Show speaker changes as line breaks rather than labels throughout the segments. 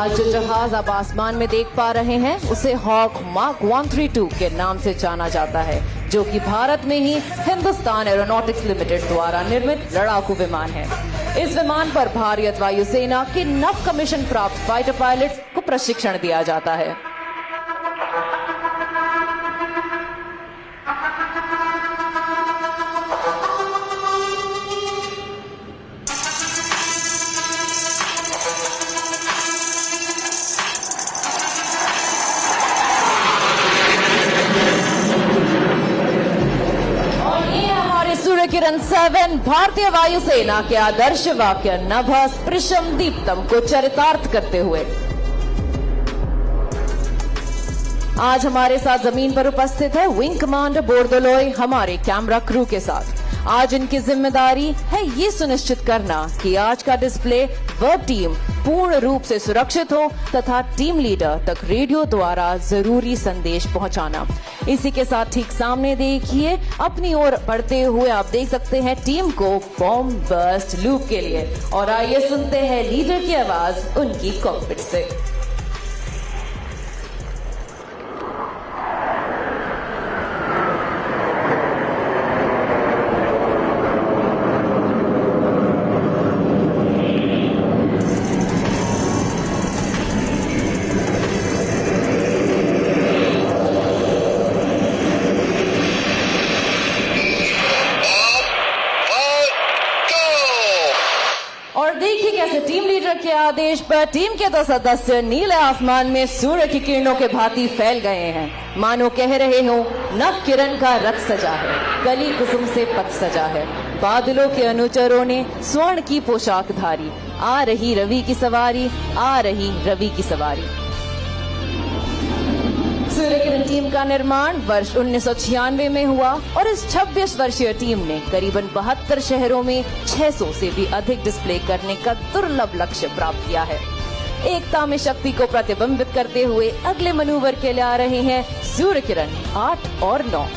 आज जो जहाज आप आसमान में देख पा रहे हैं उसे हॉक मार्क 132 के नाम से जाना जाता है, जो कि भारत में ही हिंदुस्तान एरोनॉटिक्स लिमिटेड द्वारा निर्मित लड़ाकू विमान है। इस विमान पर भारतीय वायुसेना के नव कमीशन प्राप्त फाइटर पायलट्स को प्रशिक्षण दिया जाता है। किरण 7 भारतीय वायुसेना के आदर्श वाक्य नभः स्पृशम दीप्तम को चरितार्थ करते हुए आज हमारे साथ जमीन पर उपस्थित है विंग कमांडर बोरदोलोई हमारे कैमरा क्रू के साथ। आज इनकी जिम्मेदारी है ये सुनिश्चित करना कि आज का डिस्प्ले व टीम पूर्ण रूप से सुरक्षित हो तथा टीम लीडर तक रेडियो द्वारा जरूरी संदेश पहुंचाना। इसी के साथ ठीक सामने देखिए अपनी ओर बढ़ते हुए आप देख सकते हैं टीम को बॉम्ब बर्स्ट लूप के लिए। और आइए सुनते हैं लीडर की आवाज उनकी कॉकपिट से। और देखिए कैसे टीम लीडर के आदेश पर टीम के 2 सदस्य नीले आसमान में सूर्य की किरणों के भांति फैल गए हैं। मानो कह रहे हो नव किरण का रथ सजा है, कली कुसुम से पथ सजा है। बादलों के अनुचरों ने स्वर्ण की पोशाक धारी, आ रही रवि की सवारी, आ रही रवि की सवारी। सूर्य किरण टीम का निर्माण वर्ष 1996 में हुआ और इस 26 वर्षीय टीम ने करीबन 72 शहरों में 600 से भी अधिक डिस्प्ले करने का दुर्लभ लक्ष्य प्राप्त किया है। एकता में शक्ति को प्रतिबिंबित करते हुए अगले मनूवर के लिए आ रहे हैं सूर्य किरण 8 और 9।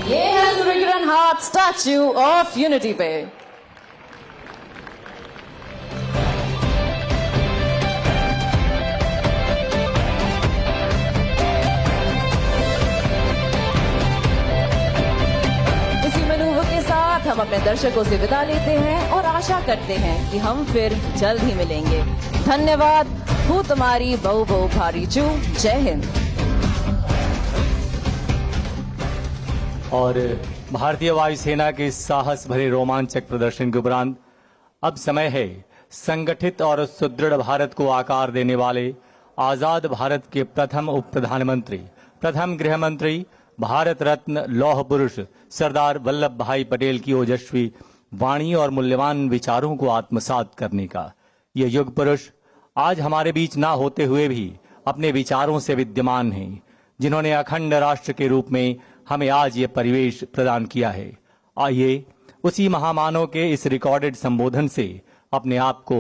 ये है सूर्य किरण हाथ स्टैच्यू ऑफ यूनिटी पे। इसी मनूवर के साथ हम अपने दर्शकों से विदा लेते हैं और आशा करते हैं कि हम फिर जल्द ही मिलेंगे। धन्यवाद। हूँ तुम्हारी बहु बहु भारी चू। जय हिंद।
और भारतीय वायुसेना के साहस भरे रोमांचक प्रदर्शन के उपरांत अब समय है संगठित और सुदृढ़ भारत को आकार देने वाले आजाद भारत के प्रथम उप प्रधानमंत्री, प्रथम गृह मंत्री, भारत रत्न लौह पुरुष सरदार वल्लभ भाई पटेल की ओजस्वी वाणी और मूल्यवान विचारों को आत्मसात करने का। ये युग पुरुष आज हमारे बीच ना होते हुए भी अपने विचारों से विद्यमान हैं, जिन्होंने अखंड राष्ट्र के रूप में हमें आज ये परिवेश प्रदान किया है। आइए उसी महामानव के इस रिकॉर्डेड संबोधन से अपने आप को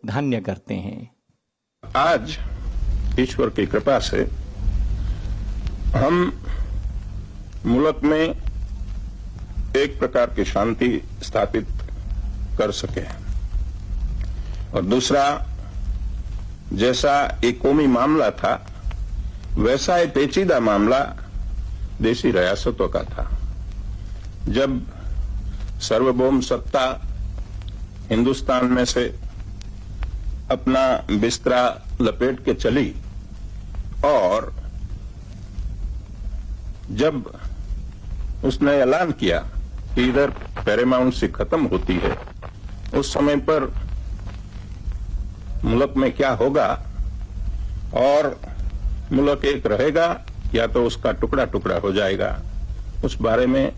धन्य करते हैं।
आज ईश्वर की कृपा से हम मुल्क में एक प्रकार की शांति स्थापित कर सके और दूसरा, जैसा एक कौमी मामला था वैसा एक पेचीदा मामला देशी रियासतों का था। जब सार्वभौम सत्ता हिंदुस्तान में से अपना बिस्तरा लपेट के चली और जब उसने ऐलान किया कि इधर पैरामाउंट खत्म होती है, उस समय पर मुल्क में क्या होगा और मुल्क एक रहेगा या तो उसका टुकड़ा टुकड़ा हो जाएगा, उस बारे में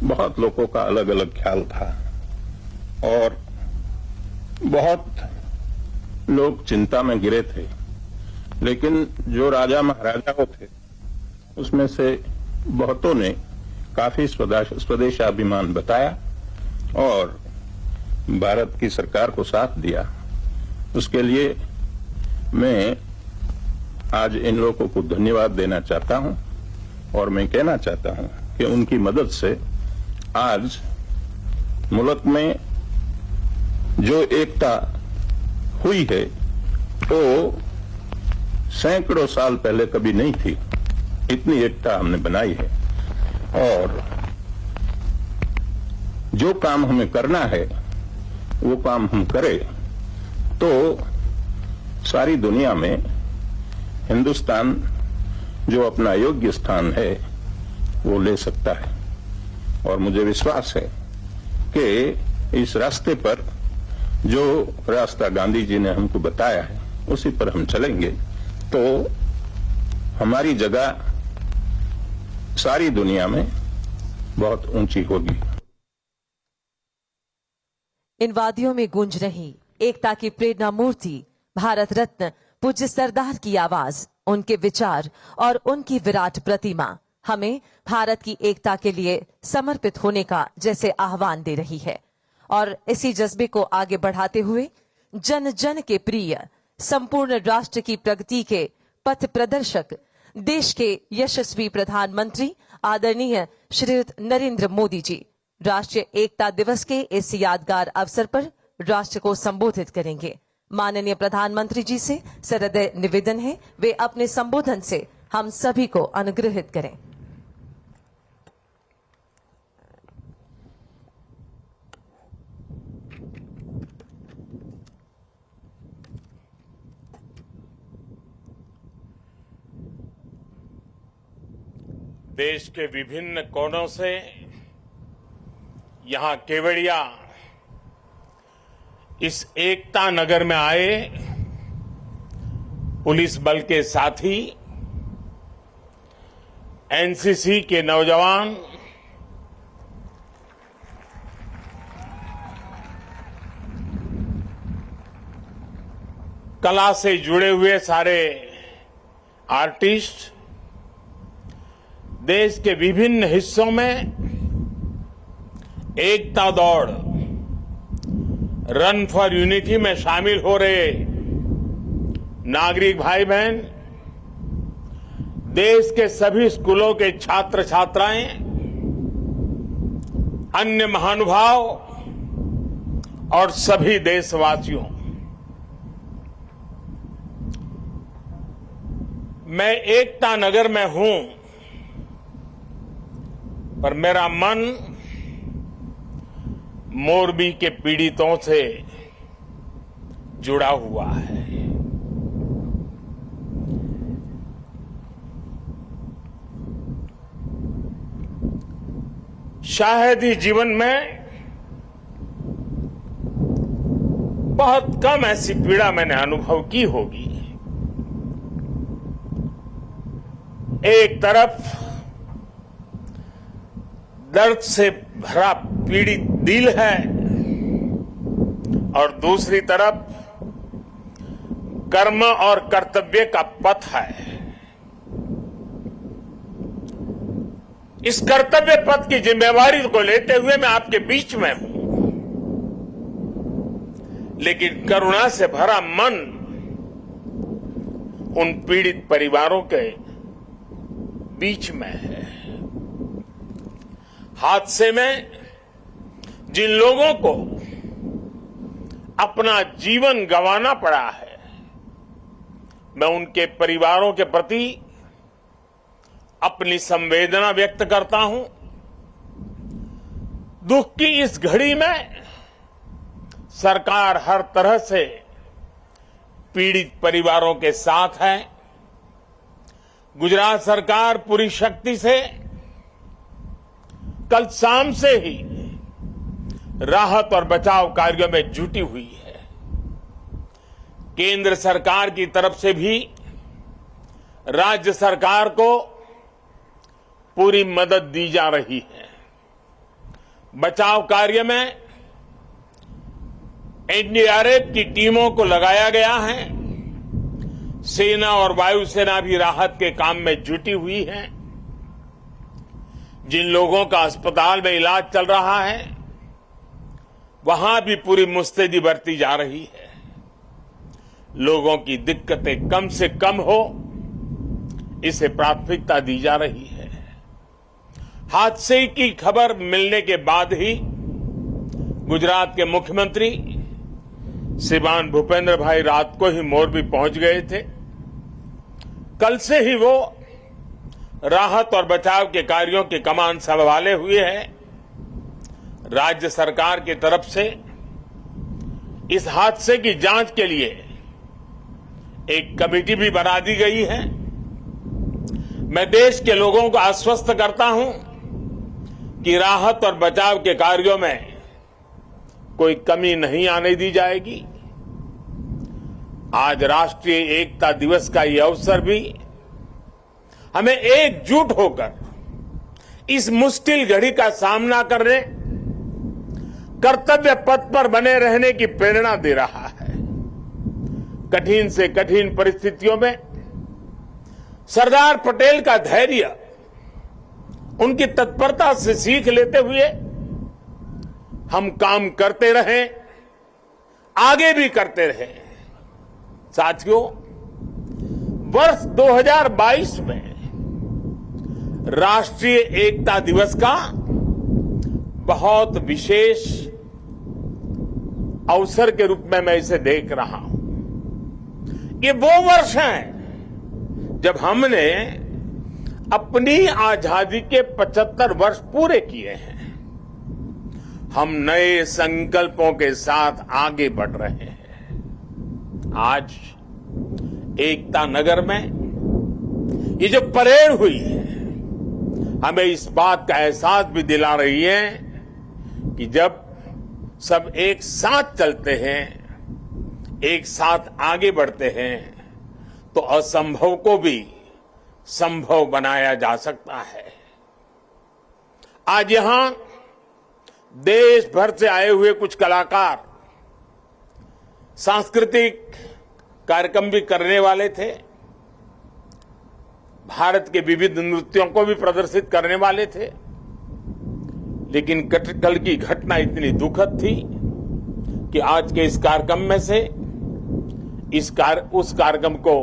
बहुत लोगों का अलग अलग ख्याल था और बहुत लोग चिंता में गिरे थे। लेकिन जो राजा महाराजाओं थे उसमें से बहुतों ने काफी स्वदेशाभिमान बताया और भारत की सरकार को साथ दिया। उसके लिए मैं आज इन लोगों को धन्यवाद देना चाहता हूं और मैं कहना चाहता हूं कि उनकी मदद से आज मुल्क में जो एकता हुई है वो सैकड़ों साल पहले कभी नहीं थी। इतनी एकता हमने बनाई है और जो काम हमें करना है वो काम हम करें तो सारी दुनिया में हिंदुस्तान जो अपना योग्य स्थान है वो ले सकता है। और मुझे विश्वास है कि इस रास्ते पर जो रास्ता गांधी जी ने हमको बताया है उसी पर हम चलेंगे तो हमारी जगह सारी दुनिया में बहुत ऊंची होगी।
इन वादियों में गूंज रही एकता की प्रेरणा मूर्ति भारत रत्न पूज्य सरदार की आवाज, उनके विचार और उनकी विराट प्रतिमा हमें भारत की एकता के लिए समर्पित होने का जैसे आह्वान दे रही है। और इसी जज्बे को आगे बढ़ाते हुए जन जन के प्रिय, संपूर्ण राष्ट्र की प्रगति के पथ प्रदर्शक, देश के यशस्वी प्रधानमंत्री आदरणीय श्री नरेंद्र मोदी जी राष्ट्रीय एकता दिवस के इस यादगार अवसर पर राष्ट्र को संबोधित करेंगे। माननीय प्रधानमंत्री जी से सहृदय निवेदन है वे अपने संबोधन से हम सभी को अनुग्रहित करें।
देश के विभिन्न कोनों से यहां केवड़िया इस एकता नगर में आए पुलिस बल के साथी, एनसीसी के नौजवान, कला से जुड़े हुए सारे आर्टिस्ट, देश के विभिन्न हिस्सों में एकता दौड़ रन फॉर यूनिटी में शामिल हो रहे नागरिक भाई बहन, देश के सभी स्कूलों के छात्र छात्राएं, अन्य महानुभाव और सभी देशवासियों, मैं एकता नगर में हूं पर मेरा मन मोरबी के पीड़ितों से जुड़ा हुआ है। शायद ही जीवन में बहुत कम ऐसी पीड़ा मैंने अनुभव की होगी। एक तरफ दर्द से भरा पीड़ित दिल है और दूसरी तरफ कर्म और कर्तव्य का पथ है। इस कर्तव्य पथ की जिम्मेवारी को लेते हुए मैं आपके बीच में हूं, लेकिन करुणा से भरा मन उन पीड़ित परिवारों के बीच में है। हादसे में जिन लोगों को अपना जीवन गंवाना पड़ा है, मैं उनके परिवारों के प्रति अपनी संवेदना व्यक्त करता हूं। दुख की इस घड़ी में सरकार हर तरह से पीड़ित परिवारों के साथ है। गुजरात सरकार पूरी शक्ति से कल शाम से ही राहत और बचाव कार्यों में जुटी हुई है। केंद्र सरकार की तरफ से भी राज्य सरकार को पूरी मदद दी जा रही है। बचाव कार्य में एनडीआरएफ की टीमों को लगाया गया है। सेना और वायुसेना भी राहत के काम में जुटी हुई है। जिन लोगों का अस्पताल में इलाज चल रहा है, वहां भी पूरी मुस्तैदी बरती जा रही है। लोगों की दिक्कतें कम से कम हो, इसे प्राथमिकता दी जा रही है। हादसे की खबर मिलने के बाद ही गुजरात के मुख्यमंत्री श्रीमान भूपेंद्र भाई रात को ही मोरबी पहुंच गए थे। कल से ही वो राहत और बचाव के कार्यों की कमान संभाले हुए हैं। राज्य सरकार की तरफ से इस हादसे की जांच के लिए एक कमेटी भी बना दी गई है। मैं देश के लोगों को आश्वस्त करता हूं कि राहत और बचाव के कार्यों में कोई कमी नहीं आने दी जाएगी। आज राष्ट्रीय एकता दिवस का ये अवसर भी हमें एकजुट होकर इस मुश्किल घड़ी का सामना करने, कर्तव्य पथ पर बने रहने की प्रेरणा दे रहा है। कठिन से कठिन परिस्थितियों में सरदार पटेल का धैर्य, उनकी तत्परता से सीख लेते हुए हम काम करते रहे, आगे भी करते रहे। साथियों, वर्ष 2022 में राष्ट्रीय एकता दिवस का बहुत विशेष अवसर के रूप में मैं इसे देख रहा हूं। ये वो वर्ष है जब हमने अपनी आजादी के 75 वर्ष पूरे किए हैं। हम नए संकल्पों के साथ आगे बढ़ रहे हैं। आज एकता नगर में ये जो परेड हुई है, हमें इस बात का एहसास भी दिला रही है कि जब सब एक साथ चलते हैं, एक साथ आगे बढ़ते हैं, तो असंभव को भी संभव बनाया जा सकता है। आज यहां देश भर से आए हुए कुछ कलाकार सांस्कृतिक कार्यक्रम भी करने वाले थे। भारत के विविध नृत्यों को भी प्रदर्शित करने वाले थे, लेकिन कल की घटना इतनी दुखद थी कि आज के इस कार्यक्रम में से उस कार्यक्रम को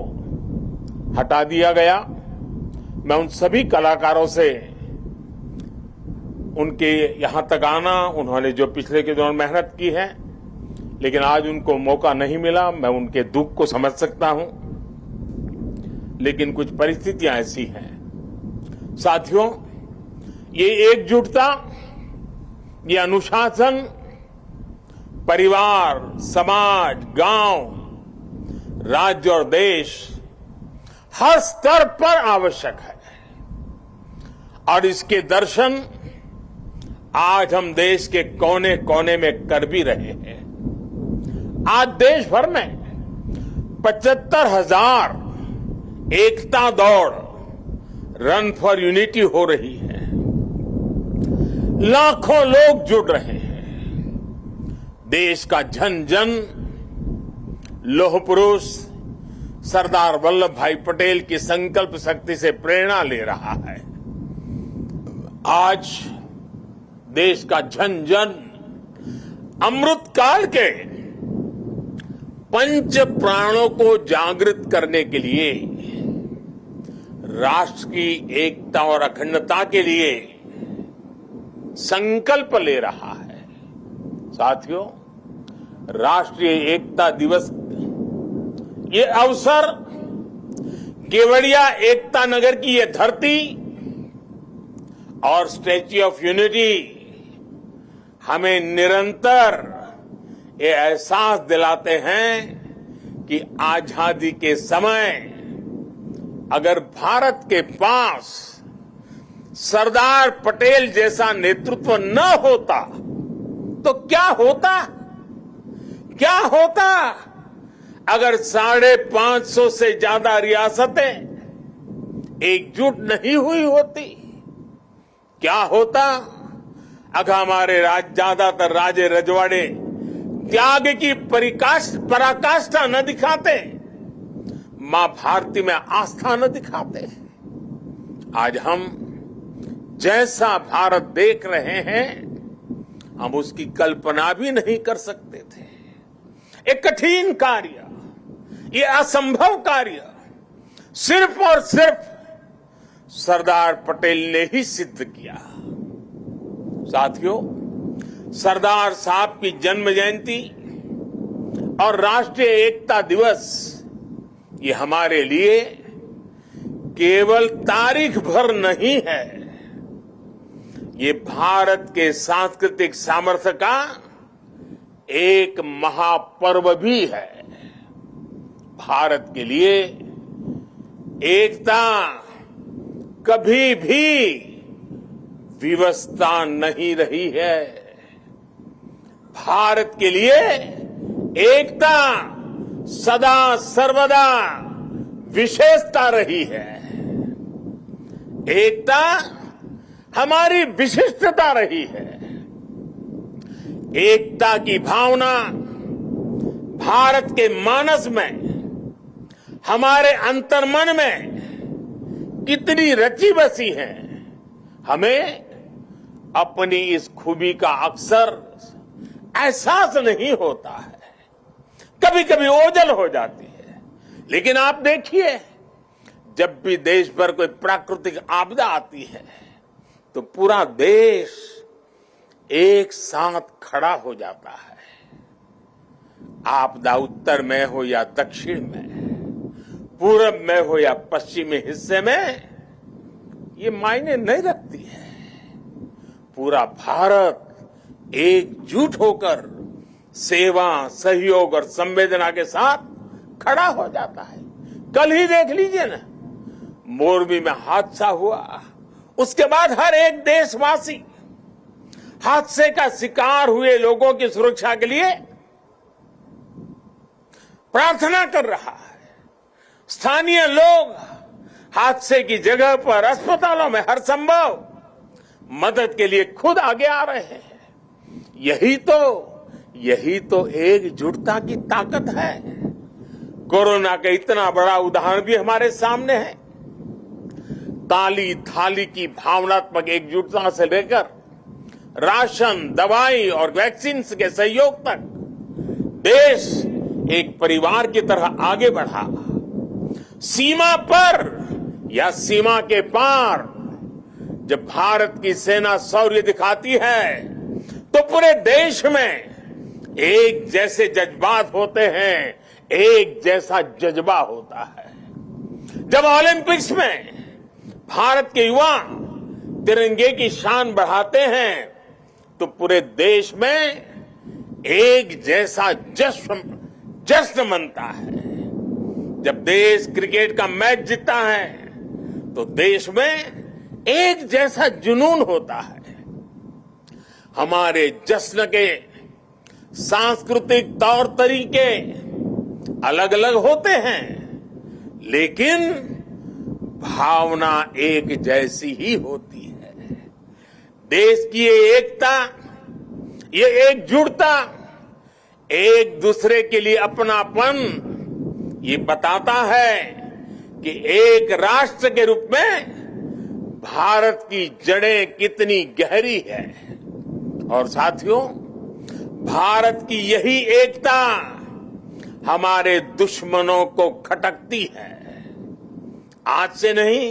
हटा दिया गया। मैं उन सभी कलाकारों से उनके यहां तक आना, उन्होंने जो पिछले के दौरान मेहनत की है, लेकिन आज उनको मौका नहीं मिला, मैं उनके दुख को समझ सकता हूं। लेकिन कुछ परिस्थितियां ऐसी हैं। साथियों, ये एकजुटता, ये अनुशासन परिवार, समाज, गांव, राज्य और देश हर स्तर पर आवश्यक है। और इसके दर्शन आज हम देश के कोने कोने में कर भी रहे हैं। आज देश भर में 75,000 एकता दौड़, रन फॉर यूनिटी हो रही है। लाखों लोग जुड़ रहे हैं। देश का जन जन लौह पुरुष सरदार वल्लभ भाई पटेल की संकल्प शक्ति से प्रेरणा ले रहा है। आज देश का जन जन अमृत काल के पंच प्राणों को जागृत करने के लिए, राष्ट्र की एकता और अखंडता के लिए संकल्प ले रहा है। साथियों, राष्ट्रीय एकता दिवस ये अवसर केवड़िया एकता नगर की ये धरती और स्टैच्यू ऑफ यूनिटी हमें निरंतर ये एहसास दिलाते हैं कि आजादी के समय अगर भारत के पास सरदार पटेल जैसा नेतृत्व न होता तो क्या होता? क्या होता अगर 550 से ज्यादा रियासतें एकजुट नहीं हुई होती? क्या होता अगर हमारे ज्यादातर राजे रजवाड़े त्याग की पराकाष्ठा न दिखाते, मां भारती में आस्था न दिखाते? आज हम जैसा भारत देख रहे हैं, हम उसकी कल्पना भी नहीं कर सकते थे। एक कठिन कार्य, ये असंभव कार्य सिर्फ और सिर्फ सरदार पटेल ने ही सिद्ध किया। साथियों, सरदार साहब की जन्म जयंती और राष्ट्रीय एकता दिवस ये हमारे लिए केवल तारीख भर नहीं है, ये भारत के सांस्कृतिक सामर्थ्य का एक महापर्व भी है। भारत के लिए एकता कभी भी विवशता नहीं रही है। भारत के लिए एकता सदा सर्वदा विशेषता रही है। एकता हमारी विशिष्टता रही है। एकता की भावना भारत के मानस में, हमारे अंतर्मन में कितनी रची बसी है, हमें अपनी इस खूबी का अक्सर एहसास नहीं होता है। कभी कभी ओझल हो जाती है, लेकिन आप देखिए, जब भी देश पर कोई प्राकृतिक आपदा आती है तो पूरा देश एक साथ खड़ा हो जाता है। आपदा उत्तर में हो या दक्षिण में, पूरब में हो या पश्चिमी हिस्से में, ये मायने नहीं रखती है। पूरा भारत एकजुट होकर सेवा, सहयोग और संवेदना के साथ खड़ा हो जाता है। कल ही देख लीजिए ना, मोरबी में हादसा हुआ, उसके बाद हर एक देशवासी हादसे का शिकार हुए लोगों की सुरक्षा के लिए प्रार्थना कर रहा है। स्थानीय लोग हादसे की जगह पर अस्पतालों में हर संभव मदद के लिए खुद आगे आ रहे हैं। यही तो एकजुटता की ताकत है। कोरोना का इतना बड़ा उदाहरण भी हमारे सामने है। ताली थाली की भावनात्मक एकजुटता से लेकर राशन, दवाई और वैक्सीन के सहयोग तक देश एक परिवार की तरह आगे बढ़ा। सीमा पर या सीमा के पार जब भारत की सेना शौर्य दिखाती है तो पूरे देश में एक जैसे जज्बात होते हैं, एक जैसा जज्बा होता है। जब ओलंपिक्स में भारत के युवा तिरंगे की शान बढ़ाते हैं तो पूरे देश में एक जैसा जश्न मनता है। जब देश क्रिकेट का मैच जीतता है तो देश में एक जैसा जुनून होता है। हमारे जश्न के सांस्कृतिक तौर तरीके अलग अलग होते हैं, लेकिन भावना एक जैसी ही होती है। देश की ये एकता, ये एकजुटता, एक दूसरे के लिए अपनापन, ये बताता है कि एक राष्ट्र के रूप में भारत की जड़ें कितनी गहरी है। और साथियों, भारत की यही एकता हमारे दुश्मनों को खटकती है। आज से नहीं,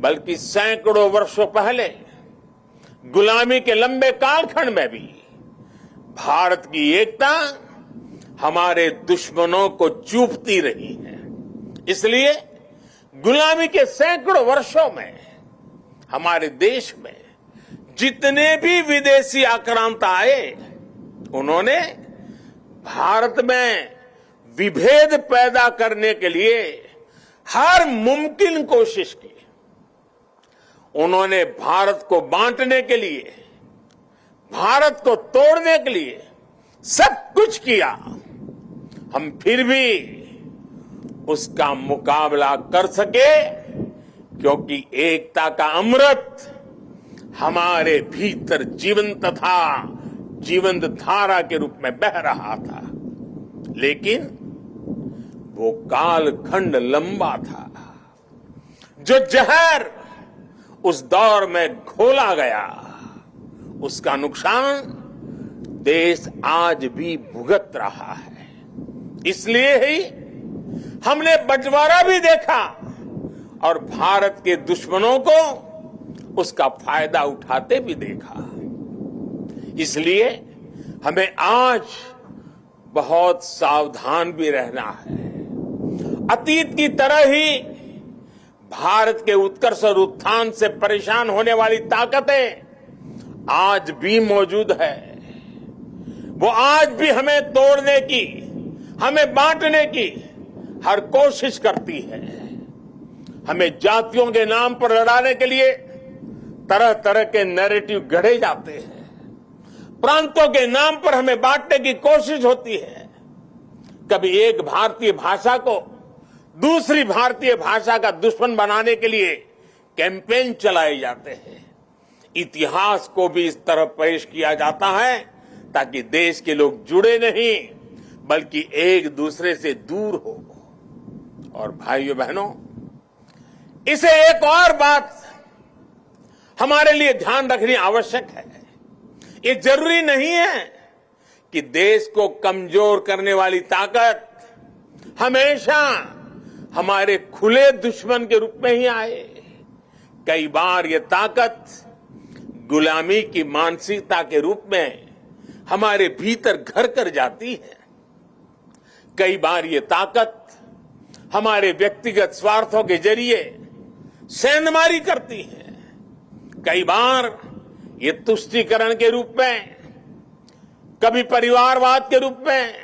बल्कि सैकड़ों वर्षों पहले गुलामी के लंबे कालखंड में भी भारत की एकता हमारे दुश्मनों को चूपती रही है। इसलिए गुलामी के सैकड़ों वर्षों में हमारे देश में जितने भी विदेशी आक्रांता आए, उन्होंने भारत में विभेद पैदा करने के लिए हर मुमकिन कोशिश की। उन्होंने भारत को बांटने के लिए, भारत को तोड़ने के लिए सब कुछ किया। हम फिर भी उसका मुकाबला कर सके क्योंकि एकता का अमृत हमारे भीतर जीवंत था, जीवंत धारा के रूप में बह रहा था। लेकिन वो कालखंड लंबा था। जो जहर उस दौर में घोला गया, उसका नुकसान देश आज भी भुगत रहा है। इसलिए ही हमने बंटवारा भी देखा और भारत के दुश्मनों को उसका फायदा उठाते भी देखा। इसलिए हमें आज बहुत सावधान भी रहना है। अतीत की तरह ही भारत के उत्कर्ष और उत्थान से परेशान होने वाली ताकतें आज भी मौजूद है। वो आज भी हमें तोड़ने की, हमें बांटने की हर कोशिश करती है। हमें जातियों के नाम पर लड़ाने के लिए तरह तरह के नैरेटिव गढ़े जाते हैं। प्रांतों के नाम पर हमें बांटने की कोशिश होती है। कभी एक भारतीय भाषा को दूसरी भारतीय भाषा का दुश्मन बनाने के लिए कैंपेन चलाए जाते हैं। इतिहास को भी इस तरह पेश किया जाता है ताकि देश के लोग जुड़े नहीं बल्कि एक दूसरे से दूर हो। और भाइयों बहनों, इसे एक और बात हमारे लिए ध्यान रखनी आवश्यक है। ये जरूरी नहीं है कि देश को कमजोर करने वाली ताकत हमेशा हमारे खुले दुश्मन के रूप में ही आए। कई बार ये ताकत गुलामी की मानसिकता के रूप में हमारे भीतर घर कर जाती है। कई बार ये ताकत हमारे व्यक्तिगत स्वार्थों के जरिए सेंधमारी करती है। कई बार ये तुष्टीकरण के रूप में, कभी परिवारवाद के रूप में,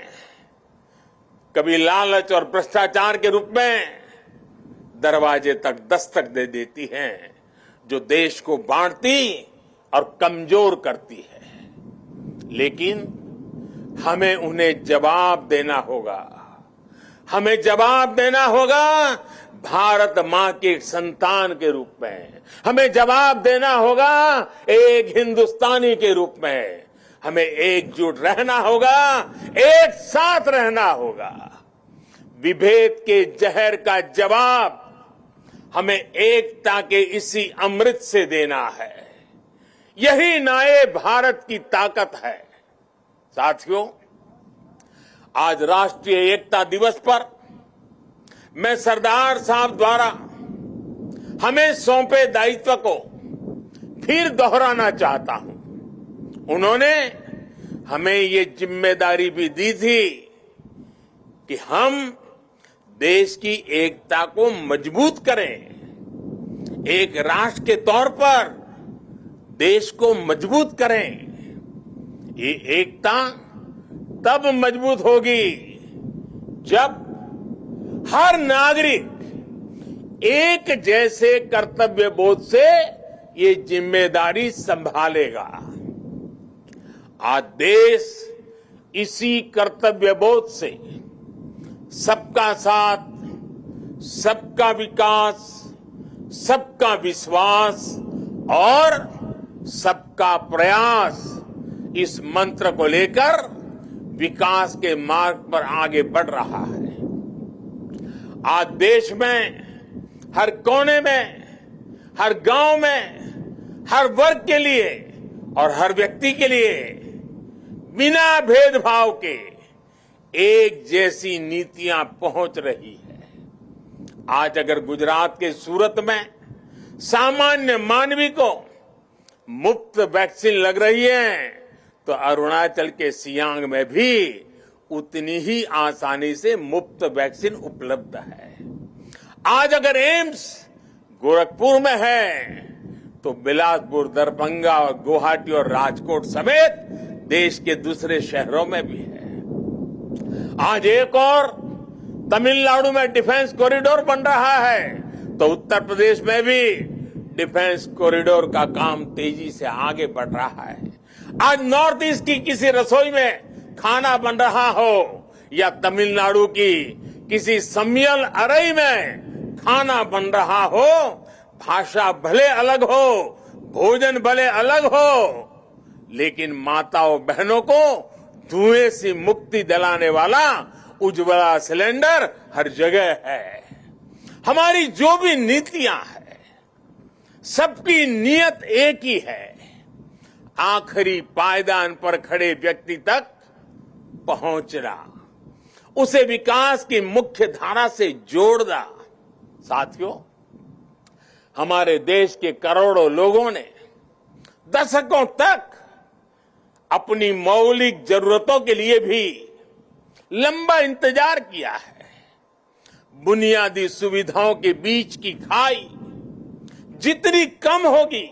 कभी लालच और भ्रष्टाचार के रूप में दरवाजे तक दस्तक दे देती हैं, जो देश को बांटती और कमजोर करती है। लेकिन हमें उन्हें जवाब देना होगा। हमें जवाब देना होगा भारत मां के एक संतान के रूप में। हमें जवाब देना होगा एक हिंदुस्तानी के रूप में। हमें एकजुट रहना होगा, एक साथ रहना होगा। विभेद के जहर का जवाब हमें एकता के इसी अमृत से देना है। यही नए भारत की ताकत है। साथियों, आज राष्ट्रीय एकता दिवस पर मैं सरदार साहब द्वारा हमें सौंपे दायित्व को फिर दोहराना चाहता हूं। उन्होंने हमें ये जिम्मेदारी भी दी थी कि हम देश की एकता को मजबूत करें। एक राष्ट्र के तौर पर देश को मजबूत करें। ये एकता तब मजबूत होगी जब हर नागरिक एक जैसे कर्तव्य बोध से ये जिम्मेदारी संभालेगा। आज देश इसी कर्तव्य बोध से सबका साथ, सबका विकास, सबका विश्वास और सबका प्रयास इस मंत्र को लेकर विकास के मार्ग पर आगे बढ़ रहा है। आज देश में हर कोने में, हर गांव में, हर वर्ग के लिए और हर व्यक्ति के लिए बिना भेदभाव के एक जैसी नीतियां पहुंच रही है। आज अगर गुजरात के सूरत में सामान्य मानवी को मुफ्त वैक्सीन लग रही है, तो अरुणाचल के सियांग में भी उतनी ही आसानी से मुफ्त वैक्सीन उपलब्ध है। आज अगर एम्स गोरखपुर में है, तो बिलासपुर, दरभंगा, गुवाहाटी और राजकोट समेत देश के दूसरे शहरों में भी है। आज एक और तमिलनाडु में डिफेंस कॉरिडोर बन रहा है, तो उत्तर प्रदेश में भी डिफेंस कॉरिडोर का काम तेजी से आगे बढ़ रहा है। आज नॉर्थ ईस्ट की किसी रसोई में खाना बन रहा हो या तमिलनाडु की किसी सम्मियल अरई में खाना बन रहा हो, भाषा भले अलग हो, भोजन भले अलग हो, लेकिन माताओं बहनों को धुएं से मुक्ति दिलाने वाला उज्ज्वला सिलेंडर हर जगह है। हमारी जो भी नीतियां हैं, सबकी नियत एक ही है, आखिरी पायदान पर खड़े व्यक्ति तक पहुंचना, उसे विकास की मुख्य धारा से जोड़ना। साथियों, हमारे देश के करोड़ों लोगों ने दशकों तक अपनी मौलिक जरूरतों के लिए भी लंबा इंतजार किया है। बुनियादी सुविधाओं के बीच की खाई जितनी कम होगी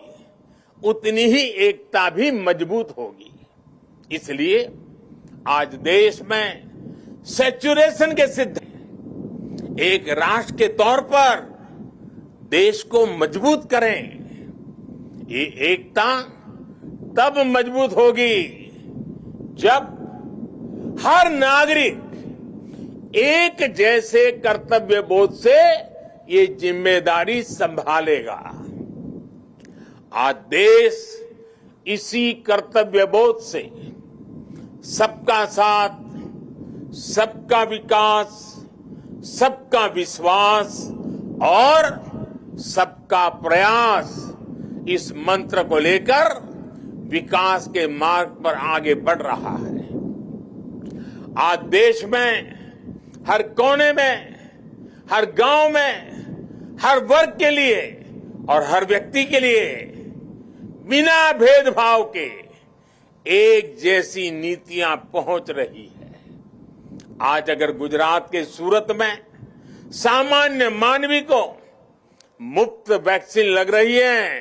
उतनी ही एकता भी मजबूत होगी। इसलिए आज देश में सेचुरेशन के सिद्धांत एक राष्ट्र के तौर पर देश को मजबूत करें। ये एकता तब मजबूत होगी जब हर नागरिक एक जैसे कर्तव्य बोध से ये जिम्मेदारी संभालेगा। आज देश इसी कर्तव्य बोध से सबका साथ, सबका विकास, सबका विश्वास और सबका प्रयास इस मंत्र को लेकर विकास के मार्ग पर आगे बढ़ रहा है। आज देश में हर कोने में, हर गांव में, हर वर्ग के लिए और हर व्यक्ति के लिए बिना भेदभाव के एक जैसी नीतियां पहुंच रही है। आज अगर गुजरात के सूरत में सामान्य मानवी को मुफ्त वैक्सीन लग रही है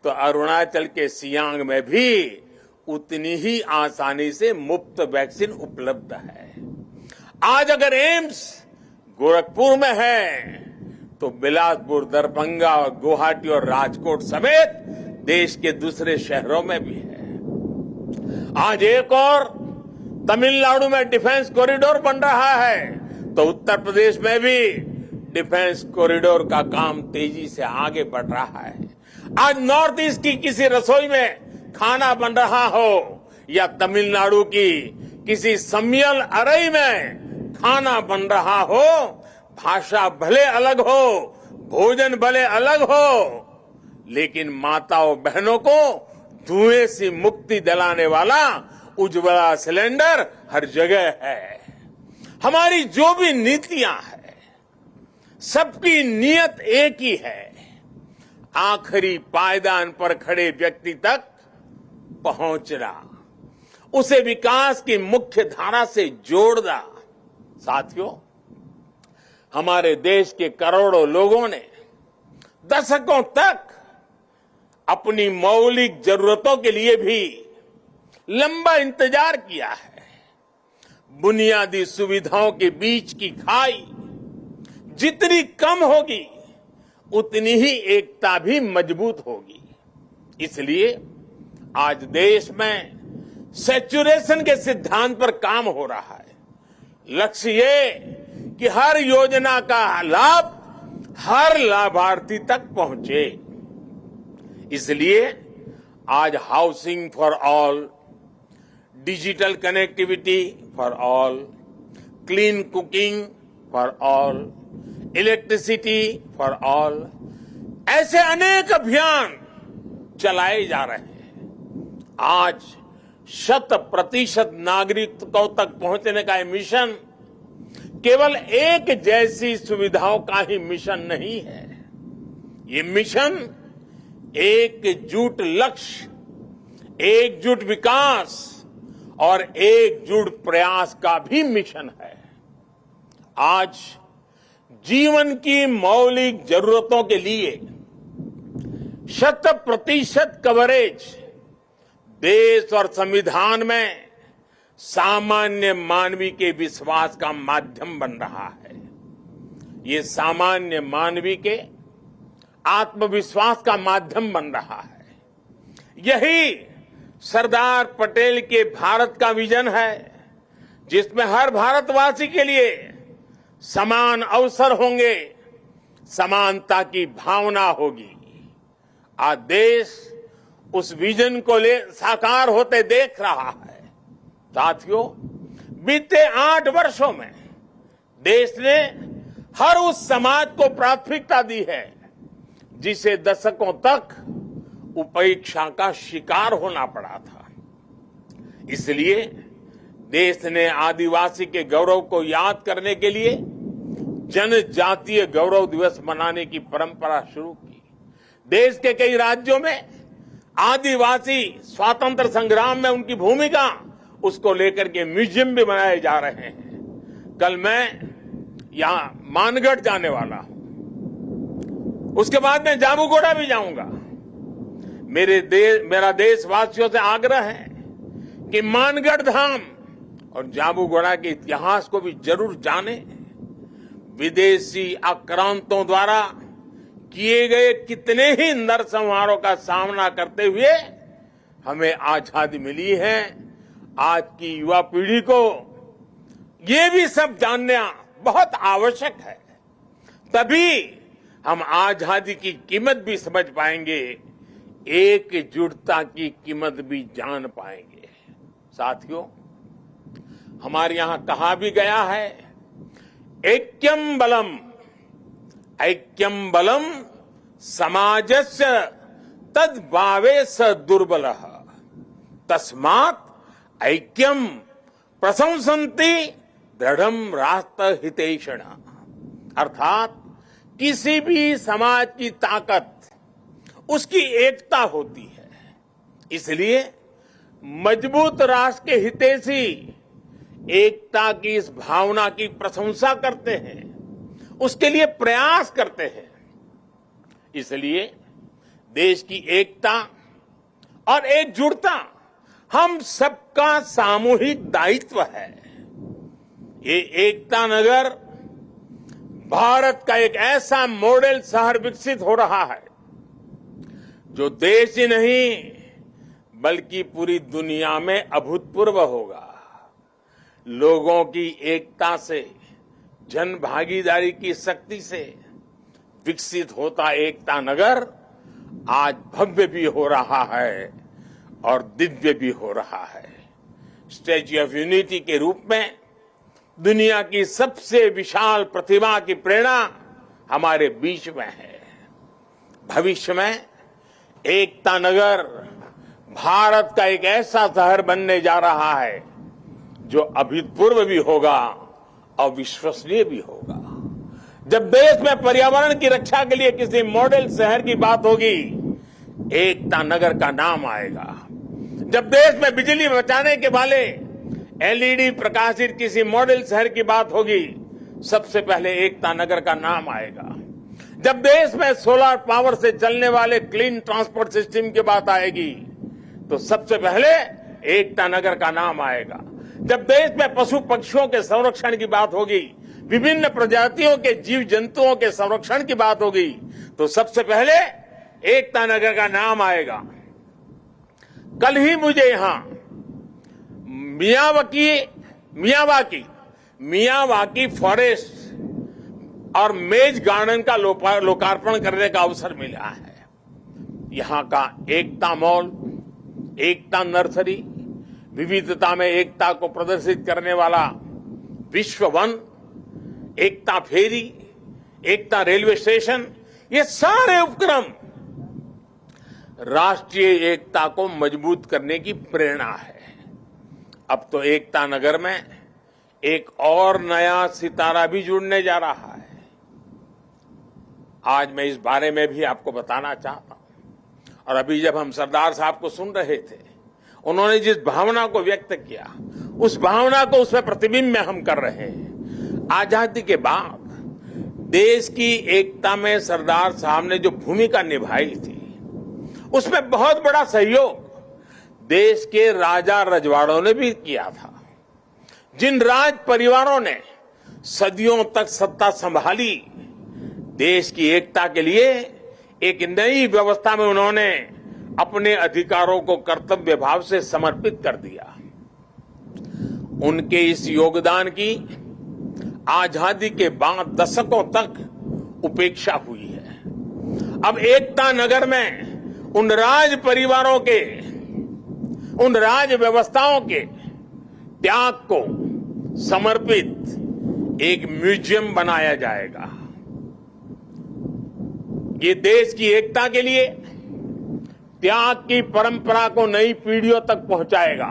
तो अरुणाचल के सियांग में भी उतनी ही आसानी से मुफ्त वैक्सीन उपलब्ध है। आज अगर एम्स गोरखपुर में है तो बिलासपुर, दरभंगा और गुवाहाटी और राजकोट समेत देश के दूसरे शहरों में भी है। आज एक और तमिलनाडु में डिफेंस कॉरिडोर बन रहा है तो उत्तर प्रदेश में भी डिफेंस कॉरिडोर का काम तेजी से आगे बढ़ रहा है। आज नॉर्थ ईस्ट की किसी रसोई में खाना बन रहा हो या तमिलनाडु की किसी सम्मियल अरई में खाना बन रहा हो, भाषा भले अलग हो, भोजन भले अलग हो, लेकिन माताओं बहनों को धुएं से मुक्ति दिलाने वाला उज्ज्वला सिलेंडर हर जगह है। हमारी जो भी नीतियां हैं सबकी नियत एक ही है, आखिरी पायदान पर खड़े व्यक्ति तक पहुंचना, उसे विकास की मुख्य धारा से जोड़ना। साथियों, हमारे देश के करोड़ों लोगों ने दशकों तक अपनी मौलिक जरूरतों के लिए भी लंबा इंतजार किया है। बुनियादी सुविधाओं के बीच की खाई जितनी कम होगी उतनी ही एकता भी मजबूत होगी। इसलिए आज देश में सेचुरेशन के सिद्धांत पर काम हो रहा है। लक्ष्य ये कि हर योजना का लाभ हर लाभार्थी तक पहुंचे। इसलिए आज housing for all, digital connectivity for all, clean cooking for all, electricity for all, ऐसे अनेक अभियान चलाए जा रहे हैं। आज 100% नागरिकों तक पहुंचने का ये मिशन केवल एक जैसी सुविधाओं का ही मिशन नहीं है। ये मिशन एकजुट लक्ष्य, एकजुट विकास और एकजुट प्रयास का भी मिशन है। आज जीवन की मौलिक जरूरतों के लिए 100% कवरेज देश और संविधान में सामान्य मानवी के विश्वास का माध्यम बन रहा है। ये सामान्य मानवी के आत्मविश्वास का माध्यम बन रहा है। यही सरदार पटेल के भारत का विजन है, जिसमें हर भारतवासी के लिए समान अवसर होंगे, समानता की भावना होगी। आज देश उस विजन को साकार होते देख रहा है। साथियों, बीते 8 वर्षों में देश ने हर उस समाज को प्राथमिकता दी है जिसे दशकों तक उपेक्षा का शिकार होना पड़ा था। इसलिए देश ने आदिवासी के गौरव को याद करने के लिए जनजातीय गौरव दिवस मनाने की परंपरा शुरू की। देश के कई राज्यों में आदिवासी स्वातंत्र संग्राम में उनकी भूमिका, उसको लेकर के म्यूजियम भी बनाए जा रहे हैं। कल मैं यहां मानगढ़ जाने वाला हूं, उसके बाद मैं जाबूगोड़ा भी जाऊंगा। मेरा देशवासियों से आग्रह है कि मानगढ़ धाम और जाबूगोड़ा के इतिहास को भी जरूर जाने। विदेशी आक्रांतों द्वारा किए गए कितने ही नरसंहारों का सामना करते हुए हमें आजादी मिली है। आज की युवा पीढ़ी को ये भी सब जानना बहुत आवश्यक है, तभी हम आजादी की कीमत भी समझ पाएंगे, एकजुटता की कीमत भी जान पाएंगे। साथियों, हमारे यहां कहा भी गया है, ऐक्यम बलम समाजस्य तद्भावे स दुर्बलः तस्मात् ऐक्यम प्रशंसन्ति दृढ़म राष्ट्र हितैषिण। अर्थात किसी भी समाज की ताकत उसकी एकता होती है, इसलिए मजबूत राष्ट्र के हितैषी एकता की इस भावना की प्रशंसा करते हैं, उसके लिए प्रयास करते हैं। इसलिए देश की एकता और एकजुटता हम सबका सामूहिक दायित्व है। ये एकता नगर भारत का एक ऐसा मॉडल शहर विकसित हो रहा है जो देश ही नहीं बल्कि पूरी दुनिया में अभूतपूर्व होगा। लोगों की एकता से, जन भागीदारी की शक्ति से विकसित होता एकता नगर आज भव्य भी हो रहा है और दिव्य भी हो रहा है। स्टैच्यू ऑफ यूनिटी के रूप में दुनिया की सबसे विशाल प्रतिमा की प्रेरणा हमारे बीच में है। भविष्य में एकता नगर भारत का एक ऐसा शहर बनने जा रहा है जो अभूतपूर्व भी होगा और विश्वसनीय भी होगा। जब देश में पर्यावरण की रक्षा के लिए किसी मॉडल शहर की बात होगी, एकता नगर का नाम आएगा। जब देश में बिजली बचाने के वाले एलईडी प्रकाशित किसी मॉडल शहर की बात होगी, सबसे पहले एकता नगर का नाम आएगा। जब देश में सोलर पावर से चलने वाले क्लीन ट्रांसपोर्ट सिस्टम की बात आएगी, तो सबसे पहले एकता नगर का नाम आएगा। जब देश में पशु पक्षियों के संरक्षण की बात होगी, विभिन्न प्रजातियों के जीव जंतुओं के संरक्षण की बात होगी, तो सबसे पहले एकता नगर का नाम आएगा। कल ही मुझे यहां मियावाकी फॉरेस्ट और मेज गार्डन का लोकार्पण करने का अवसर मिला है। यहां का एकता मॉल, एकता नर्सरी, विविधता में एकता को प्रदर्शित करने वाला विश्व वन, एकता फेरी, एकता रेलवे स्टेशन, ये सारे उपक्रम राष्ट्रीय एकता को मजबूत करने की प्रेरणा है। अब तो एकता नगर में एक और नया सितारा भी जुड़ने जा रहा है। आज मैं इस बारे में भी आपको बताना चाहता हूं। और अभी जब हम सरदार साहब को सुन रहे थे, उन्होंने जिस भावना को व्यक्त किया, उस भावना को उसमें प्रतिबिंब में हम कर रहे हैं। आजादी के बाद देश की एकता में सरदार साहब ने जो भूमिका निभाई थी, उसमें बहुत बड़ा सहयोग देश के राजा रजवाड़ों ने भी किया था। जिन राज परिवारों ने सदियों तक सत्ता संभाली, देश की एकता के लिए एक नई व्यवस्था में उन्होंने अपने अधिकारों को कर्तव्य भाव से समर्पित कर दिया। उनके इस योगदान की आजादी के बाद दशकों तक उपेक्षा हुई है। अब एकता नगर में उन राज परिवारों के, उन राज व्यवस्थाओं के त्याग को समर्पित एक म्यूजियम बनाया जाएगा। ये देश की एकता के लिए त्याग की परंपरा को नई पीढ़ियों तक पहुंचाएगा।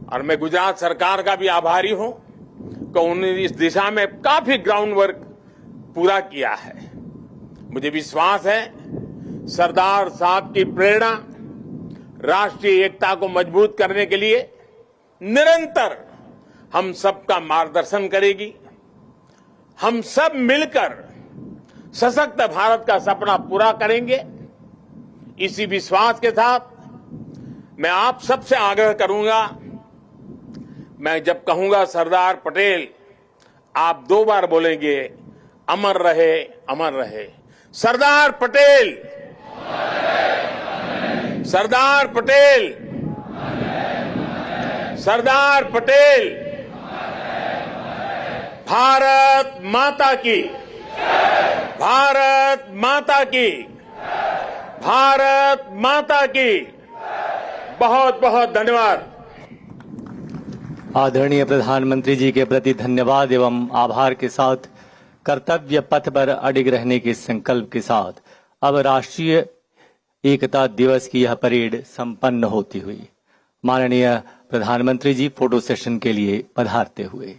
और मैं गुजरात सरकार का भी आभारी हूं कि उन्होंने इस दिशा में काफी ग्राउंड वर्क पूरा किया है। मुझे विश्वास है सरदार साहब की प्रेरणा राष्ट्रीय एकता को मजबूत करने के लिए निरंतर हम सबका मार्गदर्शन करेगी। हम सब मिलकर सशक्त भारत का सपना पूरा करेंगे। इसी विश्वास के साथ मैं आप सबसे आग्रह करूंगा, मैं जब कहूंगा सरदार पटेल, आप 2 बार बोलेंगे, अमर रहे, अमर रहे। सरदार पटेल, सरदार पटेल, सरदार पटेल। भारत माता की, भारत माता की, भारत माता की। बहुत बहुत धन्यवाद।
आदरणीय प्रधानमंत्री जी के प्रति धन्यवाद एवं आभार के साथ कर्तव्य पथ पर अडिग रहने के संकल्प के साथ अब राष्ट्रीय एकता दिवस की यह परेड संपन्न होती हुई माननीय प्रधानमंत्री जी फोटो सेशन के लिए पधारते हुए